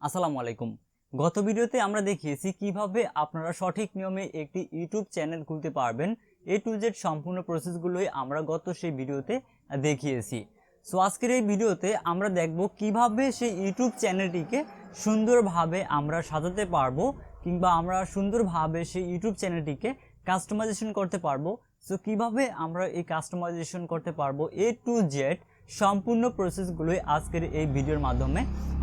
আসসালামু আলাইকুম। গত ভিডিওতে আমরা দেখিয়েছি কিভাবে আপনারা সঠিক নিয়মে একটি ইউটিউব চ্যানেল খুলতে পারবেন। এ টু জেড সম্পূর্ণ প্রসেসগুলোই আমরা গত সেই ভিডিওতে দেখিয়েছি। সো আজকের এই ভিডিওতে আমরা দেখব কিভাবে সেই ইউটিউব চ্যানেলটিকে সুন্দরভাবে আমরা সাজাতে পারবো, কিংবা আমরা সুন্দরভাবে সেই ইউটিউব চ্যানেলটিকে কাস্টমাইজেশন করতে পারবো। সো কিভাবে আমরা এই কাস্টমাইজেশন করতে পারবো, এ টু জেড সম্পূর্ণ প্রসেসগুলোই আজকের এই ভিডিওর মাধ্যমে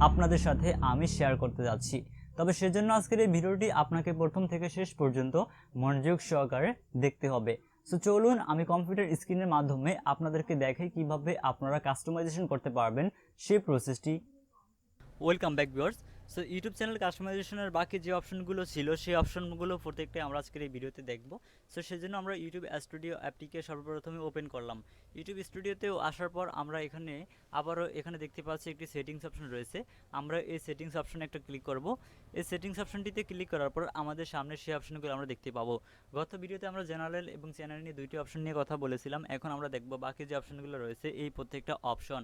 আপনাদের সাথে আমি শেয়ার করতে যাচ্ছি। তবে সেজন্য আজকের এই ভিডিওটি আপনাকে প্রথম থেকে শেষ পর্যন্ত মনোযোগ সহকারে দেখতে হবে। সো চলুন আমি কম্পিউটার স্ক্রিনের মাধ্যমে আপনাদেরকে দেখাই কিভাবে আপনারা কাস্টমাইজেশন করতে পারবেন সেই প্রসেসটি। Welcome back viewers. So YouTube channel কাস্টমাইজেশনের বাকি যে অপশনগুলো ছিল সেই অপশনগুলো প্রত্যেকটাই আমরা আজকের এই ভিডিওতে দেখব। সো সেজন্য আমরা ইউটিউব স্টুডিও অ্যাপটিকে সর্বপ্রথমে ওপেন করলাম। ইউটিউব স্টুডিওতেও আসার পর আমরা আবারও এখানে দেখতে পাচ্ছি একটি সেটিংস অপশন রয়েছে। আমরা এই সেটিংস অপশনে একটা ক্লিক করব। এই সেটিংস অপশনটিতে ক্লিক করার পর আমাদের সামনে সেই অপশনগুলো আমরা দেখতে পাবো। গত ভিডিওতে আমরা জেনারেল এবং চ্যানেল নিয়ে দুইটি অপশন নিয়ে কথা বলেছিলাম। এখন আমরা দেখব বাকি যে অপশনগুলো রয়েছে এই প্রত্যেকটা অপশন।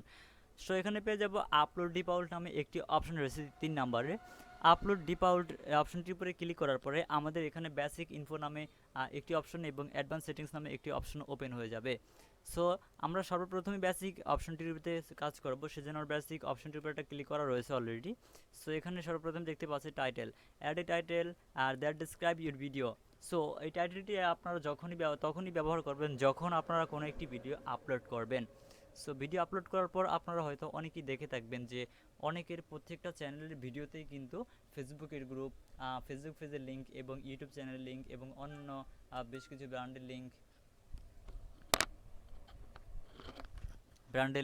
সো এখানে পেয়ে যাব আপলোড ডিফল্ট নামে একটি অপশন রয়েছে 3 নম্বরে। আপলোড ডিফল্ট অপশনটির উপরে ক্লিক করার পরে আমাদের এখানে বেসিক ইনফো নামে একটি অপশন এবং অ্যাডভান্স সেটিংস নামে একটি অপশন ওপেন হয়ে যাবে। সো আমরা সর্বপ্রথমে বেসিক অপশনটির উপরে কাজ করব, সেজন্য বেসিক অপশনটির উপরে একটা ক্লিক করা রয়েছে অলরেডি। সো এখানে সর্বপ্রথম দেখতে পাচ্ছি টাইটেল, অ্যাড এ টাইটেল আর that describe your video. So এই টাইটেলটি আপনারা তখনই ব্যবহার করবেন যখন আপনারা কোনো একটি ভিডিও আপলোড করবেন। সো ভিডিও আপলোড করার পর আপনারা হয়তো অনেকেই দেখে থাকবেন যে অনেকের প্রত্যেকটা চ্যানেলের ভিডিওতেই কিন্তু ফেসবুকের গ্রুপ, ফেসবুক পেজের লিঙ্ক এবং ইউটিউব চ্যানেলের লিঙ্ক এবং অন্য বেশ কিছু ব্র্যান্ডের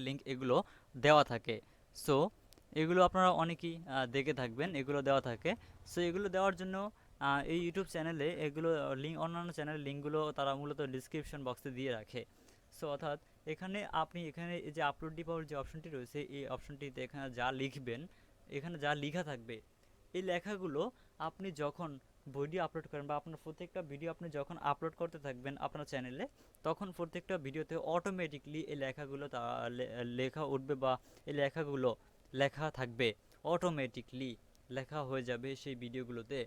লিঙ্ক এগুলো দেওয়া থাকে। সো এগুলো আপনারা অনেকেই দেখে থাকবেন, এগুলো দেওয়া থাকে। সো এগুলো দেওয়ার জন্য এই ইউটিউব চ্যানেলে এগুলো অন্যান্য চ্যানেলের লিঙ্কগুলো তারা মূলত ডিসক্রিপশন বক্সে দিয়ে রাখে। সো অর্থাৎ এখানে এই যে আপলোড ডিফল্ট যে অপশনটি রয়েছে এই অপশনটিতে এখানে যা লিখবেন, এখানে যা লেখা থাকবে এই লেখাগুলো আপনি যখন ভিডিও আপলোড করেন বা আপনার প্রত্যেকটা ভিডিও আপনি যখন আপলোড করতে থাকবেন আপনার চ্যানেলে, তখন প্রত্যেকটা ভিডিওতে অটোমেটিকলি এই লেখাগুলো লেখা উঠবে বা এই লেখাগুলো লেখা থাকবে, অটোমেটিকলি লেখা হয়ে যাবে সেই ভিডিওগুলোতে।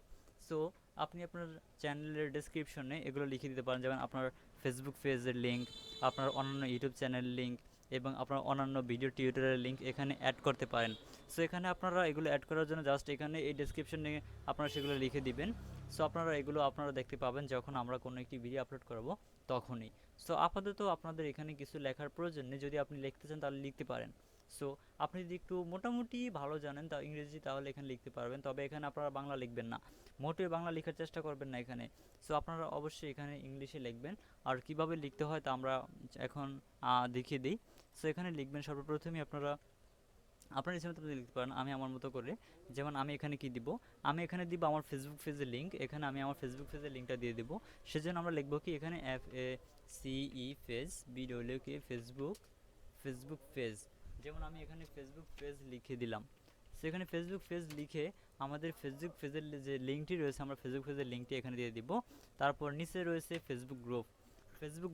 সো আপনি আপনার চ্যানেলের ডেসক্রিপশনে এগুলো লিখে দিতে পারেন, যেমন আপনার ফেসবুক পেজের লিঙ্ক, আপনার অন্যান্য ইউটিউব চ্যানেল লিঙ্ক এবং আপনার অন্যান্য ভিডিও টিউটোরিয়ালের লিঙ্ক এখানে অ্যাড করতে পারেন। সো এখানে আপনারা এগুলো অ্যাড করার জন্য জাস্ট এখানে এই ডেসক্রিপশনে আপনারা সেগুলো লিখে দিবেন। সো আপনারা দেখতে পাবেন যখন আমরা কোনো একটি ভিডিও আপলোড করব তখনই। সো আপাতত আপনাদের এখানে কিছু লেখার প্রয়োজন নেই, যদি আপনি লিখতে চান তাহলে লিখতে পারেন। সো আপনি যদি একটু মোটামুটি ভালো জানেন তা ইংরেজি, তাহলে এখানে লিখতে পারবেন, তবে এখানে আপনারা বাংলা লিখবেন না, মোটেও বাংলা লেখার চেষ্টা করবেন না এখানে। সো আপনারা অবশ্যই এখানে ইংলিশে লিখবেন। আর কিভাবে লিখতে হয় তা আমরা এখন দেখিয়ে দিই। সো এখানে লিখবেন সর্বপ্রথমে আপনার ইচ্ছে মতো লিখতে পারেন, আমি আমার মতো করে। যেমন আমি এখানে কি দিব, আমি এখানে দিব আমার ফেসবুক পেজের লিঙ্ক, এখানে আমি আমার ফেসবুক পেজের লিঙ্কটা দিয়ে দেবো। সেজন্য আমরা লিখবো কি এখানে FACE page, BWK Facebook page. যেমন আমি এখানে ফেসবুক পেজ লিখে দিলাম। সেখানে ফেসবুক পেজ লিখে আমাদের ফেসবুক পেজের যে লিঙ্কটি রয়েছে আমরা ফেসবুক পেজের লিঙ্কটি এখানে দিয়ে দিব। তারপর নিচে রয়েছে ফেসবুক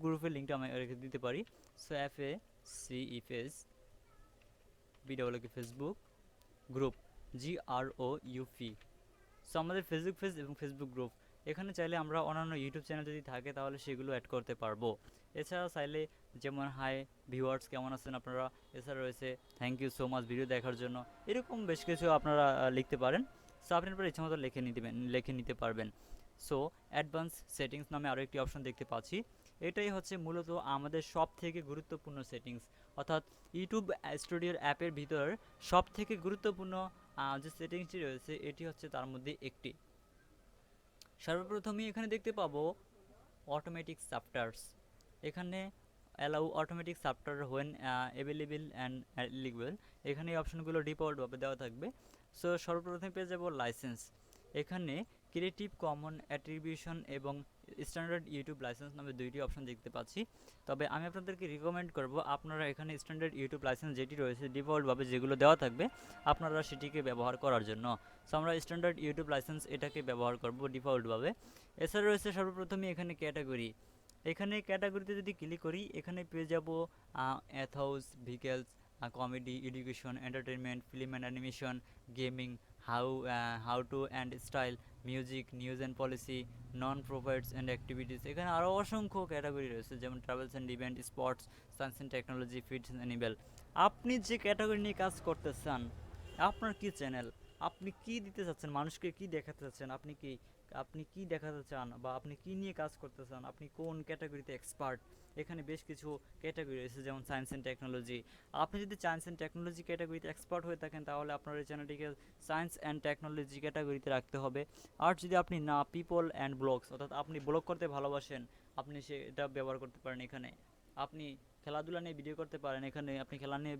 গ্রুপের লিঙ্কটা আমি রেখে দিতে পারি। So FACE page, BWK Facebook group, GROUP। So আমাদের ফেসবুক পেজ এবং ফেসবুক গ্রুপ, এখানে চাইলে আমরা অন্যান্য ইউটিউব চ্যানেল যদি থাকে তাহলে সেগুলো অ্যাড করতে পারবো। এছাড়া চাইলে যেমন হাই ভিউয়ার্স কেমন আছেন আপনারা, এছাড়া রয়েছে thank you so much video দেখার জন্য, এরকম বেশ কিছু আপনারা লিখতে পারেন। সো আপনি আপনার ইচ্ছা মতো লিখে নিতে পারবেন। সো অ্যাডভান্স সেটিংস নামে আরও একটি অপশন দেখতে পাচ্ছি। এটাই হচ্ছে মূলত আমাদের সব থেকে গুরুত্বপূর্ণ সেটিংস, অর্থাৎ ইউটিউব স্টুডিওর অ্যাপের ভিতর সব থেকে গুরুত্বপূর্ণ যে সেটিংসটি রয়েছে এটি হচ্ছে তার মধ্যে একটি। সর্বপ্রথমে এখানে দেখতে পাবো অটোমেটিক সাবটাইটেলস। এখানে allow automatic subtitle when available and eligible, এখানে এই অপশনগুলো ডিফল্টভাবে দেওয়া থাকবে। সো সর্বপ্রথমে পেয়ে যাব লাইসেন্স। এখানে ক্রিয়েটিভ কমন অ্যাট্রিবিউশন এবং স্ট্যান্ডার্ড ইউটিউব লাইসেন্স নামে দুইটি অপশন দেখতে পাচ্ছি। তবে আমি আপনাদেরকে রিকমেন্ড করব আপনারা এখানে স্ট্যান্ডার্ড ইউটিউব লাইসেন্স যেটি রয়েছে ডিফল্টভাবে যেগুলো দেওয়া থাকবে আপনারা সেটিকে ব্যবহার করার জন্য। সো আমরা স্ট্যান্ডার্ড ইউটিউব লাইসেন্স এটাকে ব্যবহার করব ডিফল্টভাবে। এছাড়া রয়েছে সর্বপ্রথমে এখানে ক্যাটাগরি। এখানে ক্যাটাগরিতে যদি ক্লিক করি এখানে পেয়ে যাব অ্যাথ হাউস, vehicles, comedy, education, entertainment, film and animation, gaming, how to and style, music, news and policy, non profits and activities. এখানে আরও অসংখ্য ক্যাটাগরি রয়েছে, যেমন travels and event, sports, science and technology, pets and animal. আপনি যে category নিয়ে কাজ করতে চান, আপনার কি চ্যানেল, আপনি কি দিতে চাচ্ছেন, মানুষকে কি দেখাতে চাচ্ছেন, আপনি কি দেখাতে চান, বা আপনি কি নিয়ে কাজ করতে চান, আপনি কোন ক্যাটাগরিতে এক্সপার্ট। এখানে বেশ কিছু ক্যাটাগরি রয়েছে, যেমন সায়েন্স অ্যান্ড টেকনোলজি। আপনি যদি সায়েন্স অ্যান্ড টেকনোলজি ক্যাটাগরিতে এক্সপার্ট হয়ে থাকেন, তাহলে আপনার এই চ্যানেলটিকে সায়েন্স অ্যান্ড টেকনোলজি ক্যাটাগরিতে রাখতে হবে। আর যদি আপনি না, পিপল অ্যান্ড ব্লগস, অর্থাৎ আপনি ব্লগ করতে ভালোবাসেন, আপনি সেটা ব্যবহার করতে পারেন এখানে। আপনি খেলাধুলা নিয়ে ভিডিও করতে পারেন, এখানে আপনি খেলা নিয়ে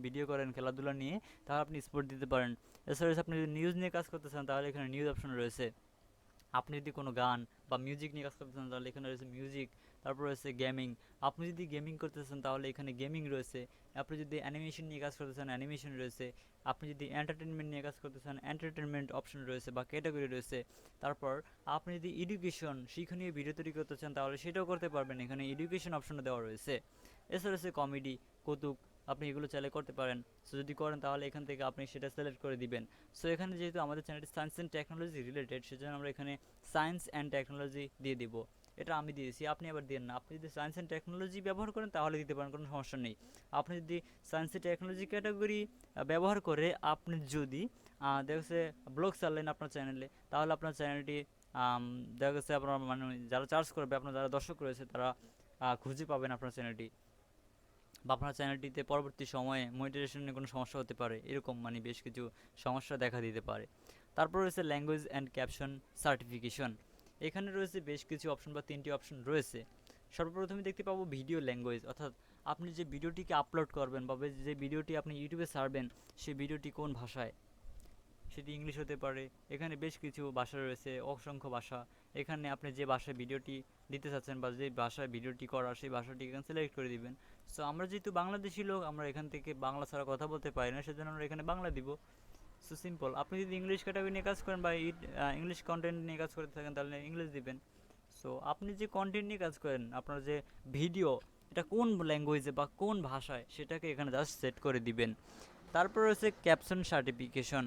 ভিডিও করেন, খেলাধুলা নিয়ে, তাহলে আপনি স্পোর্ট দিতে পারেন। এছাড়া আপনি যদি নিউজ নিয়ে কাজ করতে চান, তাহলে এখানে নিউজ অপশন রয়েছে। আপনি যদি কোনো গান বা মিউজিক নিয়ে কাজ করতে চান, তাহলে এখানে রয়েছে মিউজিক। তারপর রয়েছে গেমিং, আপনি যদি গেমিং করতে চান, তাহলে এখানে গেমিং রয়েছে। আপনি যদি অ্যানিমেশন নিয়ে কাজ করতে চান, অ্যানিমেশন রয়েছে। আপনি যদি এন্টারটেনমেন্ট নিয়ে কাজ করতে চান, এন্টারটেনমেন্ট অপশন রয়েছে বা ক্যাটাগরি রয়েছে। তারপর আপনি যদি এডুকেশন, শিক্ষণীয় ভিডিও তৈরি করতে চান, তাহলে সেটাও করতে পারবেন, এখানে এডুকেশন অপশনও দেওয়া রয়েছে। এছাড়া রয়েছে কমেডি, কৌতুক, আপনি এগুলো চাইলে করতে পারেন। সো যদি করেন, তাহলে এখান থেকে আপনি সেটা সিলেক্ট করে দিবেন। সো এখানে যেহেতু আমাদের চ্যানেলটি সায়েন্স অ্যান্ড টেকনোলজি রিলেটেড, সেজন্য আমরা এখানে সায়েন্স অ্যান্ড টেকনোলজি দিয়ে দিব। এটা আমি দিয়েছি, আপনি আবার দিন না। আপনি যদি সায়েন্স অ্যান্ড টেকনোলজি ব্যবহার করেন, তাহলে দিতে পারেন, কোনো সমস্যা নেই। আপনি যদি সায়েন্স অ্যান্ড টেকনোলজি ক্যাটাগরি ব্যবহার করে আপনি যদি দেখা গেছে ব্লগ চাললেন আপনার চ্যানেলে, তাহলে আপনার চ্যানেলটি দেখা গেছে আপনার মানে যারা চার্জ করবে, আপনার যারা দর্শক রয়েছে, তারা খুঁজে পাবেন আপনার চ্যানেলটি, বা আপনার চ্যানেলটিতে পরবর্তী সময়ে মনিটাইজেশনের কোনো সমস্যা হতে পারে, এরকম মানে বেশ কিছু সমস্যা দেখা দিতে পারে। তারপর রয়েছে ল্যাঙ্গুয়েজ অ্যান্ড ক্যাপশন সার্টিফিকেশন। এখানে রয়েছে বেশ কিছু অপশন বা 3টি অপশন রয়েছে। সর্বপ্রথমে দেখতে পাবো ভিডিও ল্যাঙ্গুয়েজ, অর্থাৎ আপনি যে ভিডিওটিকে আপলোড করবেন বা যে ভিডিওটি আপনি ইউটিউবে ছাড়বেন, সেই ভিডিওটি কোন ভাষায়, সেটি ইংলিশ হতে পারে। এখানে বেশ কিছু ভাষা রয়েছে, অসংখ্য ভাষা। এখানে আপনি যে ভাষায় ভিডিওটি দিতে চাচ্ছেন বা যে ভাষায় ভিডিওটি করার, সেই ভাষাটি এখানে সিলেক্ট করে দিবেন। সো আমরা যেহেতু বাংলাদেশি লোক, আমরা এখান থেকে বাংলা ছাড়া কথা বলতে পারি না, সেজন্য আমরা এখানে বাংলা দিব। So simple. আপনি যদি ইংলিশ ক্যাটাগরি নিয়ে কাজ করেন বা ইংলিশ কন্টেন্ট নিয়ে কাজ করতে থাকেন, তাহলে ইংলিশ দিবেন। সো আপনি যে কন্টেন্ট নিয়ে কাজ করেন, আপনার যে ভিডিও, এটা কোন ল্যাঙ্গুয়েজে বা কোন ভাষায়, সেটাকে এখানে জাস্ট সেট করে দিবেন। তারপর রয়েছে ক্যাপশন সার্টিফিকেশন।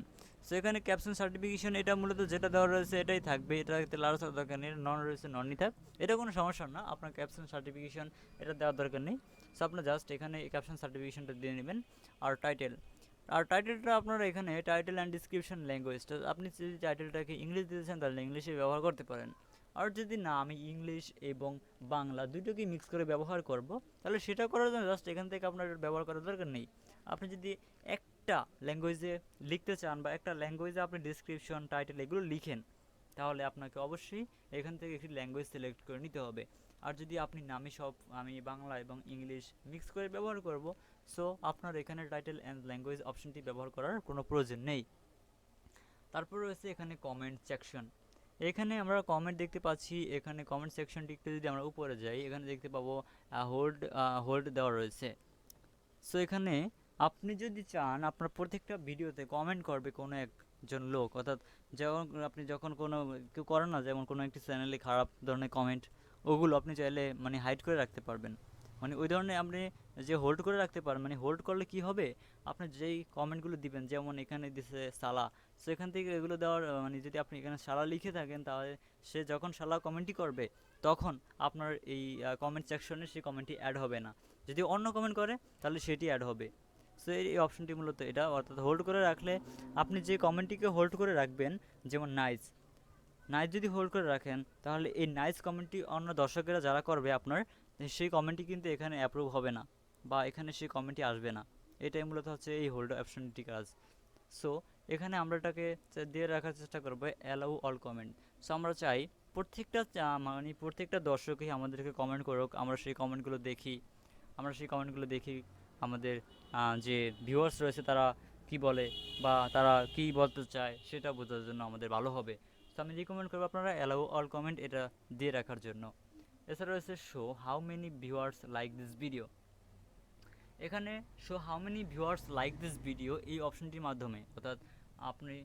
সো এখানে ক্যাপশন সার্টিফিকেশন, এটা মূলত যেটা দেওয়া রয়েছে এটাই থাকবে, এটাতে লাড়াচাড়া দরকার নেই। নন রয়েছে, ননই থাক, এটা কোনো সমস্যা না। আপনার ক্যাপশন সার্টিফিকেশন এটা দেওয়ার দরকার নেই। সো আপনার জাস্ট এখানে ক্যাপশন সার্টিফিকেশনটা দিয়ে নেবেন। আর টাইটেলটা আপনারা এখানে টাইটেল অ্যান্ড ডিসক্রিপশন ল্যাঙ্গুয়েজটা, আপনি যদি টাইটেলটাকে ইংলিশ দিতে চান, তাহলে ইংলিশে ব্যবহার করতে পারেন। আর যদি না, আমি ইংলিশ এবং বাংলা দুটোকেই মিক্স করে ব্যবহার করব, তাহলে সেটা করার জন্য জাস্ট এখান থেকে আপনার ব্যবহার করার দরকার নেই। আপনি যদি একটা ল্যাঙ্গুয়েজে লিখতে চান, বা একটা ল্যাঙ্গুয়েজে আপনি ডিসক্রিপশন, টাইটেল এগুলো লিখেন, তাহলে আপনাকে অবশ্যই এখান থেকে একটি ল্যাঙ্গুয়েজ সিলেক্ট করে নিতে হবে। আর যদি আপনি নামি সব, আমি বাংলা এবং ইংলিশ মিক্স করে ব্যবহার করব, সো আপনার এখানে টাইটেল অ্যান্ড ল্যাঙ্গুয়েজ অপশনটি ব্যবহার করার কোনো প্রয়োজন নেই। তারপর রয়েছে এখানে কমেন্ট সেকশন। এখানে আমরা কমেন্ট দেখতে পাচ্ছি, এখানে কমেন্ট সেকশনটিতে যদি আমরা উপরে যাই, এখানে দেখতে পাবো হোল্ড দেওয়া রয়েছে। সো এখানে আপনি যদি চান, আপনার প্রত্যেকটা ভিডিওতে কমেন্ট করবে কোনো একজন লোক, অর্থাৎ যেমন আপনি যখন কোনো কেউ করেন না, যেমন কোনো একটি চ্যানেলে খারাপ ধরনের কমেন্ট, ওগুলো আপনি চাইলে মানে হাইড করে রাখতে পারবেন। মানে ওই ধরনের আপনি যে হোল্ড করে রাখতে পারেন, মানে হোল্ড করলে কি হবে, আপনি যেই কমেন্টগুলো দিবেন, যেমন এখানে দিছে সালা, সো এখান থেকে এগুলো দেওয়ার মানে যদি আপনি এখানে সালা লিখে থাকেন, তাহলে সে যখন সালা কমেন্টই করবে, তখন আপনার এই কমেন্ট সেকশনে সেই কমেন্টটি অ্যাড হবে না। যদি অন্য কমেন্ট করে, তাহলে সেটি অ্যাড হবে। সো এই অপশনটি মূলত এটা, অর্থাৎ হোল্ড করে রাখলে, আপনি যে কমেন্টটিকে হোল্ড করে রাখবেন, যেমন নাইস, নাইস যদি হোল্ড করে রাখেন, তাহলে এই নাইস কমেন্টটি অন্য দর্শকেরা যারা করবে আপনার, সেই কমেন্টটি কিন্তু এখানে অ্যাপ্রুভ হবে না, বা এখানে সেই কমেন্টটি আসবে না। এটাই মূলত হচ্ছে এই হোল্ড অপশনটি কাজ। সো এখানে আমরা এটাকে দিয়ে রাখার চেষ্টা করবো অ্যালাউ অল কমেন্ট। সো আমরা চাই মানে প্রত্যেকটা দর্শকই আমাদেরকে কমেন্ট করুক, আমরা সেই কমেন্টগুলো দেখি। আমাদের যে ভিউয়ার্স রয়েছে, তারা কি বলে বা তারা কি বলতে চায়, সেটা বোঝার জন্য আমাদের ভালো হবে। তো আমি রিকমেন্ড করবো আপনারা অ্যালাউ অল কমেন্ট এটা দিয়ে রাখার জন্য। এছাড়া রয়েছে show how many viewers like this video. এখানে show how many viewers like this video, এই অপশনটির মাধ্যমে, অর্থাৎ আপনি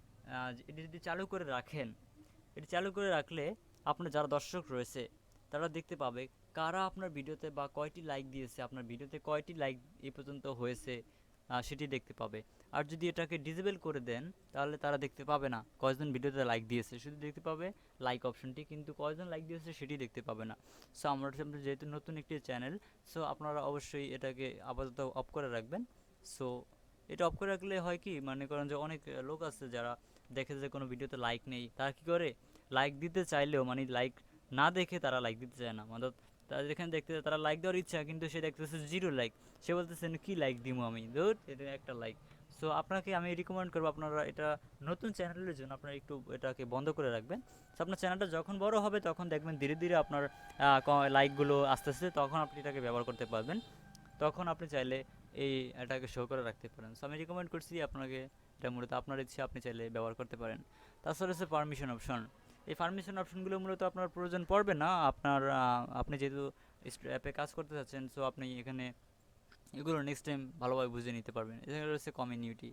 এটি যদি চালু করে রাখেন, এটি চালু করে রাখলে আপনার যারা দর্শক রয়েছে, তারা দেখতে পাবে কারা আপনার ভিডিওতে বা কয়টি লাইক দিয়েছে, আপনার ভিডিওতে কয়টি লাইক এই পর্যন্ত হয়েছে, সেটি দেখতে পাবে। আর যদি এটাকে ডিসেবল করে দেন তাহলে তারা দেখতে পাবে না কয়জন ভিডিওতে লাইক দিয়েছে, শুধু দেখতে পাবে লাইক অপশনটি, কিন্তু কয়জন লাইক দিয়েছে সেটি দেখতে পাবে না। সো আমরা যেহেতু নতুন একটি চ্যানেল, সো আপনারা অবশ্যই এটাকে আপাতত অফ করে রাখবেন। সো এটা অফ করে রাখলে হয় কি, মনে করেন যে অনেক লোক আছে যারা দেখে যে কোনো ভিডিওতে লাইক নেই, তারা কী করে লাইক দিতে চাইলেও মানে লাইক না দেখে তারা লাইক দিতে চায় না, মানে তারা যেখানে দেখতে তারা লাইক দেওয়ার ইচ্ছা, কিন্তু সে দেখতেছে 0 লাইক, সে বলতেছে কি লাইক দিব আমি, ধুর এটা একটা লাইক। সো আপনাকে আমি রিকমেন্ড করবো আপনারা এটা নতুন চ্যানেলের জন্য আপনারা একটু এটাকে বন্ধ করে রাখবেন। সো আপনার চ্যানেলটা যখন বড় হবে তখন দেখবেন ধীরে ধীরে আপনার লাইকগুলো আস্তে আস্তে, তখন আপনি এটাকে ব্যবহার করতে পারবেন, তখন আপনি চাইলে এটাকে শো করে রাখতে পারেন। সো আমি রিকমেন্ড করছি আপনাকে, এটা মূলত আপনার ইচ্ছা, আপনি চাইলে ব্যবহার করতে পারেন। তাছাড়া হচ্ছে পারমিশন অপশন, এই পারমিশন অপশনগুলো মূলত আপনার প্রয়োজন পড়বে না, আপনি যেহেতু অ্যাপে কাজ করতে চাচ্ছেন, সো আপনি এখানে এগুলো নেক্সট টাইম ভালোভাবে বুঝে নিতে পারবেন। এখানে রয়েছে কমিউনিটি,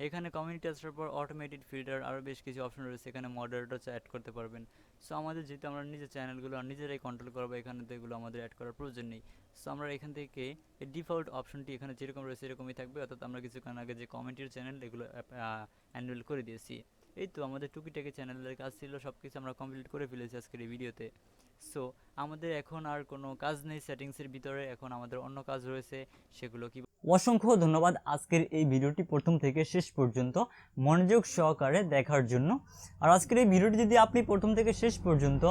এখানে কমিউনিটি আসার পর অটোমেটেড ফিল্টার, আরও বেশ কিছু অপশন রয়েছে, এখানে মডারেটর অ্যাড করতে পারবেন। সো আমাদের যেহেতু আমরা নিজের চ্যানেলগুলো নিজেরাই কন্ট্রোল করবো, এখানে তো এগুলো আমাদের অ্যাড করার প্রয়োজন নেই। সো আমরা এখান থেকে এই ডিফল্ট অপশনটি এখানে যেরকম রয়েছে এরকমই থাকবে, অর্থাৎ আমরা কিছুক্ষণ আগে যে কমিউনিটির চ্যানেল এগুলো অ্যানুয়াল করে দিয়েছি। এই তো আমাদের টুকিটাকি চ্যানেলের কাজ ছিল, সব কিছু আমরা কমপ্লিট করে ফেলেছি আজকের এই ভিডিওতে। সো আমাদের এখন আর কোনো কাজ নেই সেটিংসের ভিতরে, এখন আমাদের অন্য কাজ রয়েছে, সেগুলো কি। অসংখ্য ধন্যবাদ আজকের এই ভিডিওটি প্রথম থেকে শেষ পর্যন্ত মনোযোগ সহকারে দেখার জন্য। আর আজকের এই ভিডিওটি যদি আপনি প্রথম থেকে শেষ পর্যন্ত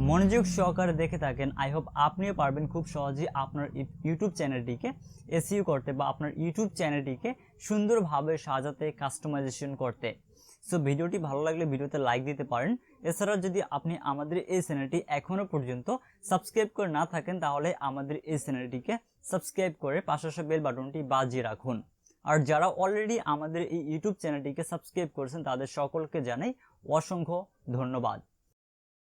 মনোযোগ সহকারে দেখে থাকেন, আই হোপ আপনিও পারবেন খুব সহজেই আপনার ইউটিউব চ্যানেলটিকে এসইও করতে, বা আপনার ইউটিউব চ্যানেলটিকে সুন্দরভাবে সাজাতে, কাস্টমাইজেশন করতে। সো ভিডিওটি ভালো লাগলে ভিডিওতে লাইক দিতে পারেন। এছাড়াও যদি আপনি আমাদের এই চ্যানেলটি এখনও পর্যন্ত সাবস্ক্রাইব করে না থাকেন, তাহলে আমাদের এই চ্যানেলটিকে সাবস্ক্রাইব করে পাশে আসা বেল বাটনটি বাজিয়ে রাখুন। আর যারা অলরেডি আমাদের এই ইউটিউব চ্যানেলটিকে সাবস্ক্রাইব করেছেন তাদের সকলকে জানাই অসংখ্য ধন্যবাদ।